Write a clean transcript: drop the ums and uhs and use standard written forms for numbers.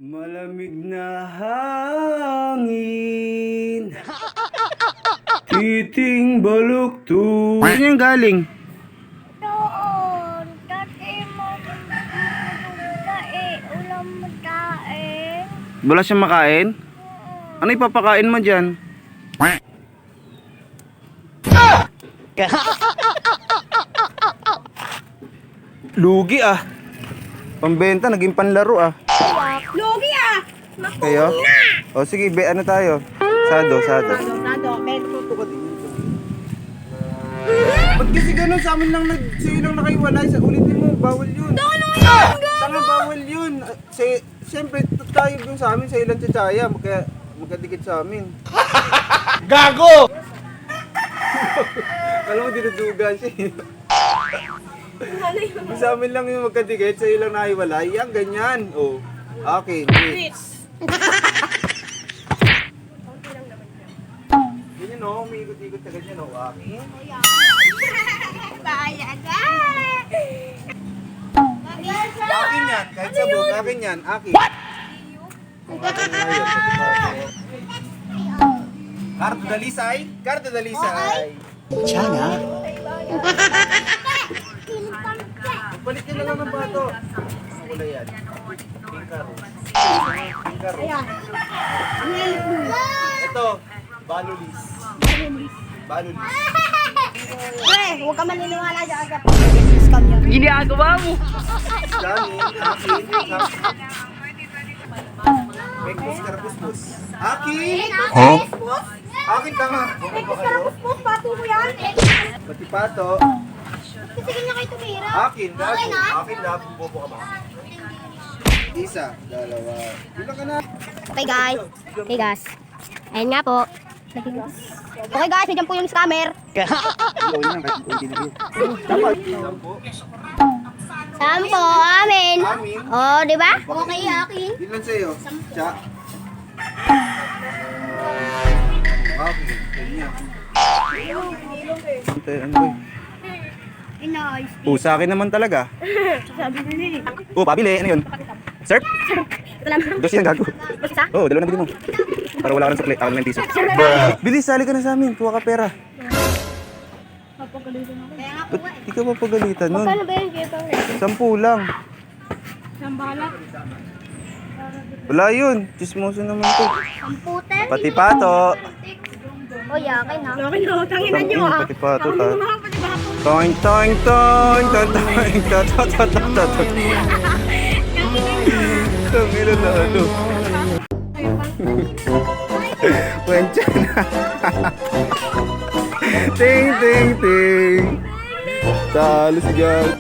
Malamig na hangin, titing baluktot. Saan yung galing? Doon, dati mo ulam magkain. Wala siyang makain? Ano ipapakain mo dyan? Lugi ah. Pambenta, naging panlaro ah. Lugi ah! Kayo? O sige, ano tayo? Sado. Nado, men. Ba't kasi ganun sa amin lang sa'yo lang nakaiwalay? Sa ulitin mo, bawal yun. Tanga, bawal yun. Siyempre, tayo dun sa amin, sa'yo lang tsaya. Magkadikit sa amin. Gago! Alam mo, dinudugan siya. Sa amin lang yung magkadikit, sa'yo lang nakaiwalay. Yan, ganyan. O, okay. Ganyan o, umiikot-ikot ka ganyan o. Okay. Bayan na! Akin yan, kahit sabog, akin yan, akin. What? Karto dalisay? Karto dalisay. Tiyaga? Balik ka na lang ng bato. Ang kulay yan. Pinkaro. Pinkaro. Ito, balulis. Balulis. Pre, huwag ka maniniwala dyan agad. Scam yun. Dami, akin. Pektos karbusbus. Akin! Huh? Akin ka nga. Bukod ba kayo? Pato mo yan. Pati pato. Kasi ganyan kayo tumira. Akin, gago. Akin na. Bobo ka ba? Isa, dalawa. Ilan ka na? Okay guys. Ayun nga po. Okay guys, nandiyan po yung scammer. Ikaw yan, kahit konti na yun. Dapat. Sampo. Sampo, amin. Amin. Oh, di ba? Okay, akin. Ilan sa'yo? Tsa. Okay, ganyan. Ano ba? Inayos. Sa akin naman talaga. Sabi nila Pabili. Ano yun? Surf? Ito lang. Dos yan, gago. Basta? Dalawa na bili mo. Para wala ka ng sukli. Ako na 9 piso. Bilis, sali ka na sa amin. Kuha ka pera. Kaya nga po Ba't di ka mapagalitan nun? Paano ba yun, Jeto? 10 lang. Sambalat. Wala yun. Chismoso naman to. Samputen. Pati pato. O, yakin ha. Okay no, tanginan nyo ha. Pati pato ta. Mga panibago. Toing, toing, toing, toing, toing, toing. Tangina na ano. Wensya na. Ting, ting, ting. Talo si Gag.